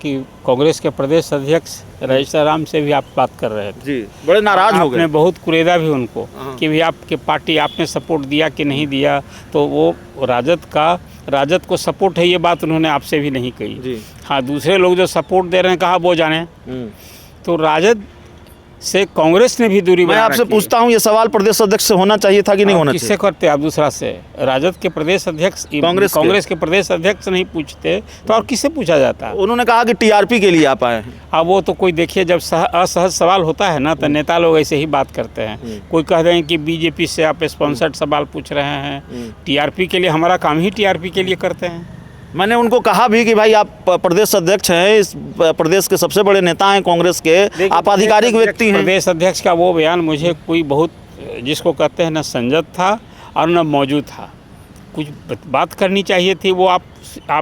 कि कांग्रेस के प्रदेश अध्यक्ष राजाराम से भी आप बात कर रहे थे जी, बड़े नाराज हो गए। आपने बहुत कुरेदा भी उनको कि भी आपके पार्टी आपने सपोर्ट दिया कि नहीं दिया, तो वो राजद को सपोर्ट है, ये बात उन्होंने आपसे भी नहीं कही जी। हाँ, दूसरे लोग जो सपोर्ट दे रहे हैं कहा वो जाने। तो राजद से कांग्रेस ने भी दूरी मैं आपसे पूछता हूं, ये सवाल प्रदेश अध्यक्ष से होना चाहिए था कि नहीं होना चाहिए? किससे करते आप? दूसरा से राजद के प्रदेश अध्यक्ष, कांग्रेस के प्रदेश अध्यक्ष नहीं पूछते तो और किससे पूछा जाता? उन्होंने कहा कि टीआरपी के लिए आप आए हैं। अब वो तो कोई देखिए, जब असहज सवाल होता है ना तो नेता लोग ऐसे ही बात करते हैं। कोई कह रहे हैं कि बीजेपी से आप स्पॉन्सर्ड सवाल पूछ रहे हैं, टीआरपी के लिए। हमारा काम ही टीआरपी के लिए करते हैं। मैंने उनको कहा भी कि भाई आप प्रदेश अध्यक्ष हैं, इस प्रदेश के सबसे बड़े नेता हैं कांग्रेस के, आप आधिकारिक व्यक्ति हैं। प्रदेश अध्यक्ष का वो बयान मुझे कोई बहुत, जिसको कहते हैं, न संजत था और न मौजूद था। कुछ बात करनी चाहिए थी, वो आप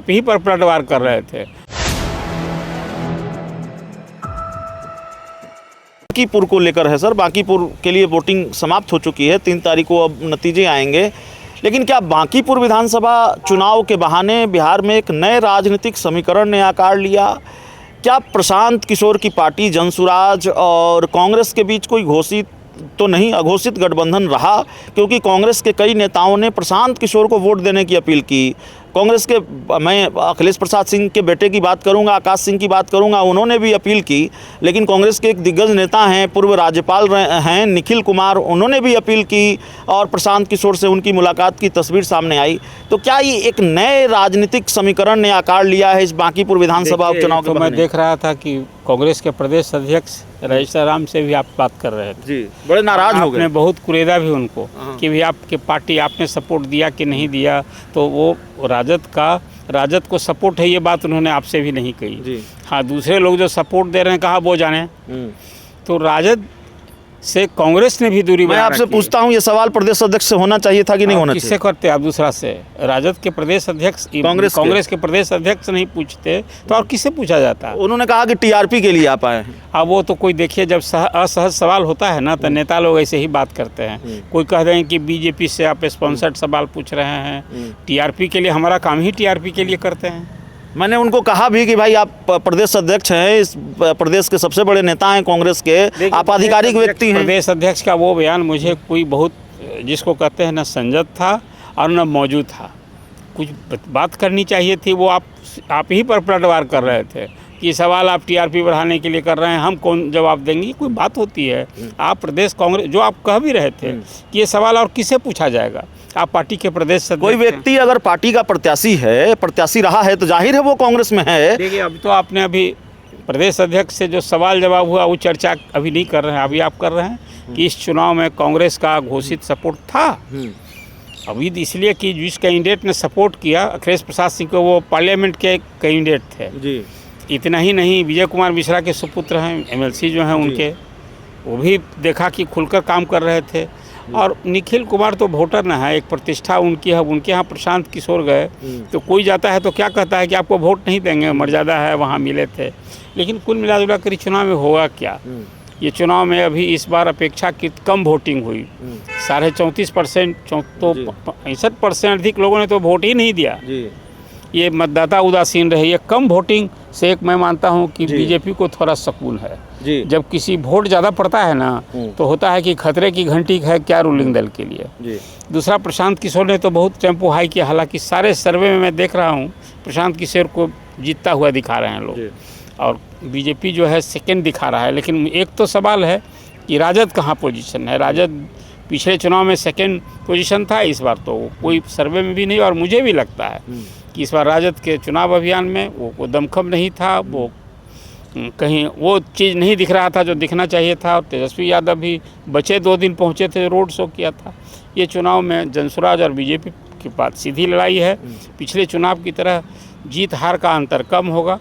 ही पर पलटवार कर रहे थे। बांकीपुर को लेकर है सर, बांकीपुर के लिए वोटिंग समाप्त हो चुकी है, 3 तारीख को अब नतीजे आएंगे। लेकिन क्या बांकीपुर विधानसभा चुनाव के बहाने बिहार में एक नए राजनीतिक समीकरण ने आकार लिया? क्या प्रशांत किशोर की पार्टी जनसुराज और कांग्रेस के बीच कोई घोषित तो नहीं, अघोषित गठबंधन रहा? क्योंकि कांग्रेस के कई नेताओं ने प्रशांत किशोर को वोट देने की अपील की। कांग्रेस के, मैं अखिलेश प्रसाद सिंह के बेटे की बात करूंगा, आकाश सिंह की बात करूंगा, उन्होंने भी अपील की। लेकिन कांग्रेस के एक दिग्गज नेता हैं, पूर्व राज्यपाल हैं निखिल कुमार, उन्होंने भी अपील की और प्रशांत किशोर से उनकी मुलाकात की तस्वीर सामने आई। तो क्या ये एक नए राजनीतिक समीकरण ने आकार लिया है इस बांकीपुर विधानसभा उपचुनाव के? तो मैं देख रहा था कि कांग्रेस के प्रदेश अध्यक्ष राजाराम से भी आप बात कर रहे थे जी, बड़े नाराज हो गए। आपने बहुत कुरेदा भी उनको कि भी आपके पार्टी आपने सपोर्ट दिया कि नहीं दिया, तो वो राजद को सपोर्ट है, ये बात उन्होंने आपसे भी नहीं कही हाँ, दूसरे लोग जो सपोर्ट दे रहे हैं कहा वो जाने। तो राजद से कांग्रेस ने भी दूरी मैं आपसे पूछता हूं, ये सवाल प्रदेश अध्यक्ष से होना चाहिए था कि नहीं होना चाहिए? किससे करते आप? दूसरा से राजद के प्रदेश अध्यक्ष, कांग्रेस के प्रदेश अध्यक्ष नहीं पूछते तो और किससे पूछा जाता? उन्होंने कहा कि टीआरपी के लिए आप आए हैं। अब वो तो कोई देखिए, जब असहज सवाल होता है ना तो नेता लोग ऐसे ही बात करते हैं। कोई कह रहे हैं कि बीजेपी से आप स्पॉन्सर्ड सवाल पूछ रहे हैं, टीआरपी के लिए। हमारा काम ही टीआरपी के लिए करते हैं। मैंने उनको कहा भी कि भाई आप प्रदेश अध्यक्ष हैं, इस प्रदेश के सबसे बड़े नेता हैं कांग्रेस के, आप आधिकारिक व्यक्ति हैं। प्रदेश अध्यक्ष का वो बयान मुझे कोई बहुत, जिसको कहते हैं, न संजत था और न मौजूद था। कुछ बात करनी चाहिए थी, वो आप ही पर पलटवार कर रहे थे कि सवाल आप टीआरपी बढ़ाने के लिए कर रहे हैं, हम कौन जवाब देंगे? कोई बात होती है? आप प्रदेश कांग्रेस, जो आप कह भी रहे थे कि ये सवाल और किससे पूछा जाएगा? आप पार्टी के प्रदेश से, कोई व्यक्ति अगर पार्टी का प्रत्याशी रहा है तो जाहिर है वो कांग्रेस में है। देखिए, अब तो आपने अभी प्रदेश अध्यक्ष से जो सवाल जवाब हुआ वो चर्चा अभी नहीं कर रहे हैं, अभी आप कर रहे हैं कि इस चुनाव में कांग्रेस का घोषित सपोर्ट था। अभी इसलिए कि जिस कैंडिडेट ने सपोर्ट किया अखिलेश प्रसाद सिंह को, वो पार्लियामेंट के कैंडिडेट थे जी। इतना ही नहीं, विजय कुमार मिश्रा के सुपुत्र हैं, एमएलसी जो हैं उनके, वो भी देखा कि खुलकर काम कर रहे थे। और निखिल कुमार तो वोटर न है, एक प्रतिष्ठा उनकी है। उनके यहाँ प्रशांत किशोर गए तो कोई जाता है तो क्या कहता है कि आपको वोट नहीं देंगे, मर्यादा है, वहाँ मिले थे। लेकिन कुल मिलाजुला कर चुनाव में होगा क्या? ये चुनाव में अभी इस बार अपेक्षाकृत कम वोटिंग हुई, 34.5%, तो 65% अधिक लोगों ने तो वोट ही नहीं दिया। ये मतदाता उदासीन रहे। ये कम वोटिंग से एक मैं मानता हूँ कि बीजेपी को थोड़ा सुकून है। जब किसी वोट ज़्यादा पड़ता है ना तो होता है कि खतरे की घंटी है क्या रूलिंग दल के लिए। दूसरा, प्रशांत किशोर ने तो बहुत टेम्पो हाई किया। हालांकि सारे सर्वे में मैं देख रहा हूँ प्रशांत किशोर को जीतता हुआ दिखा रहे हैं लोग, और बीजेपी जो है सेकेंड दिखा रहा है। लेकिन एक तो सवाल है कि राजद कहाँ पोजीशन है? राजद पिछले चुनाव में सेकेंड पोजीशन था, इस बार तो कोई सर्वे में भी नहीं। और मुझे भी लगता है कि इस बार राजद के चुनाव अभियान में वो दमखम नहीं था, वो कहीं वो चीज़ नहीं दिख रहा था जो दिखना चाहिए था। और तेजस्वी यादव भी बचे 2 दिन पहुँचे थे, रोड शो किया था। ये चुनाव में जनसुराज और बीजेपी के पास सीधी लड़ाई है। पिछले चुनाव की तरह जीत हार का अंतर कम होगा।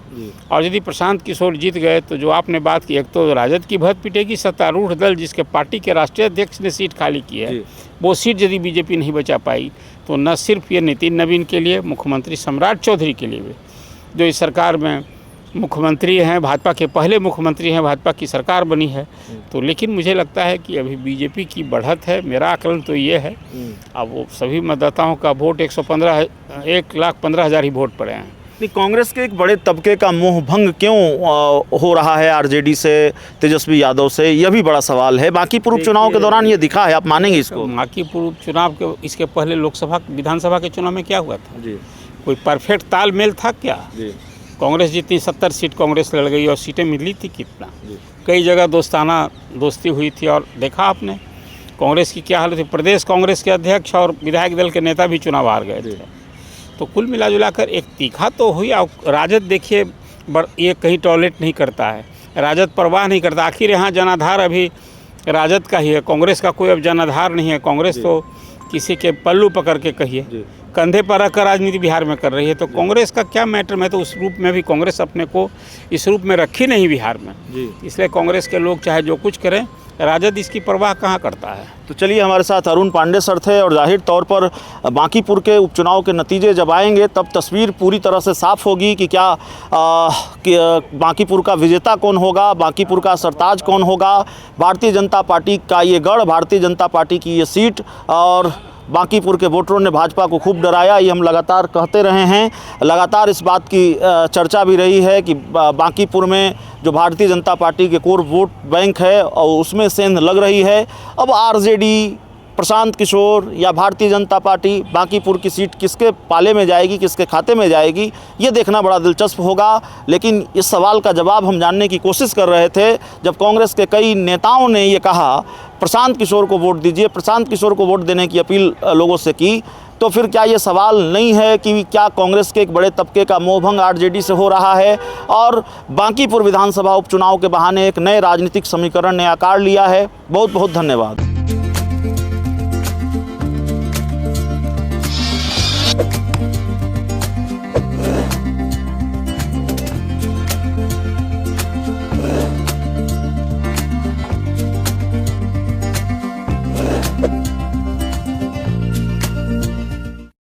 और यदि प्रशांत किशोर जीत गए तो जो आपने बात की, एक तो राजद की भत पिटेगी, सत्तारूढ़ दल जिसके पार्टी के राष्ट्रीय अध्यक्ष ने सीट खाली की है, वो सीट यदि बीजेपी नहीं बचा पाई तो न सिर्फ ये नितिन नवीन के लिए, मुख्यमंत्री सम्राट चौधरी के लिए भी, जो इस सरकार में मुख्यमंत्री हैं, भाजपा के पहले मुख्यमंत्री हैं, भाजपा की सरकार बनी है। तो लेकिन मुझे लगता है कि अभी बीजेपी की बढ़त है। मेरा आकलन तो ये है, अब वो सभी मतदाताओं का वोट 1,15,000 ही वोट पड़े हैं। नहीं, कांग्रेस के एक बड़े तबके का मोह भंग क्यों हो रहा है आरजेडी से, तेजस्वी यादव से, यह भी बड़ा सवाल है। बांकीपुर उपचुनाव के दौरान ये दिखा है, आप मानेंगे इसको? बांकीपुर उपचुनाव के इसके पहले लोकसभा विधानसभा के चुनाव में क्या हुआ था? जी कोई परफेक्ट तालमेल था क्या? जी कांग्रेस जितनी 70 सीट कांग्रेस लड़ गई और सीटें मिली थी कितना? जी। कई जगह दोस्ताना दोस्ती हुई थी और देखा आपने कांग्रेस की क्या हालत थी। प्रदेश कांग्रेस के अध्यक्ष और विधायक दल के नेता भी चुनाव हार गए थे। तो कुल मिला जुला कर एक तीखा तो हुई। और राजद देखिए ये कहीं टॉयलेट नहीं करता है, राजद परवाह नहीं करता। आखिर यहाँ जनाधार अभी राजद का ही है, कांग्रेस का कोई अब जनाधार नहीं है। कांग्रेस तो किसी के पल्लू पकड़ के कहिए कंधे पर रखकर राजनीति बिहार में कर रही है। तो कांग्रेस का क्या मैटर? मैं तो उस रूप में भी कांग्रेस अपने को इस रूप में रखी नहीं बिहार में, इसलिए कांग्रेस के लोग चाहे जो कुछ करें, राजद इसकी परवाह कहाँ करता है। तो चलिए, हमारे साथ अरुण पांडे सर थे और जाहिर तौर पर बांकीपुर के उपचुनाव के नतीजे जब आएंगे तब तस्वीर पूरी तरह से साफ होगी कि क्या बांकीपुर का विजेता कौन होगा, बांकीपुर का सरताज कौन होगा। भारतीय जनता पार्टी का ये गढ़, भारतीय जनता पार्टी की ये सीट, और बांकीपुर के वोटरों ने भाजपा को खूब डराया, ये हम लगातार कहते रहे हैं। लगातार इस बात की चर्चा भी रही है कि बांकीपुर में जो भारतीय जनता पार्टी के कोर वोट बैंक है और उसमें सेंध लग रही है। अब आरजेडी, प्रशांत किशोर या भारतीय जनता पार्टी, बांकीपुर की सीट किसके पाले में जाएगी, किसके खाते में जाएगी, ये देखना बड़ा दिलचस्प होगा। लेकिन इस सवाल का जवाब हम जानने की कोशिश कर रहे थे जब कांग्रेस के कई नेताओं ने ये कहा प्रशांत किशोर को वोट दीजिए, प्रशांत किशोर को वोट देने की अपील लोगों से की। तो फिर क्या ये सवाल नहीं है कि क्या कांग्रेस के एक बड़े तबके का मोहभंग आरजेडी से हो रहा है और बांकीपुर विधानसभा उपचुनाव के बहाने एक नए राजनीतिक समीकरण ने आकार लिया है? बहुत बहुत धन्यवाद।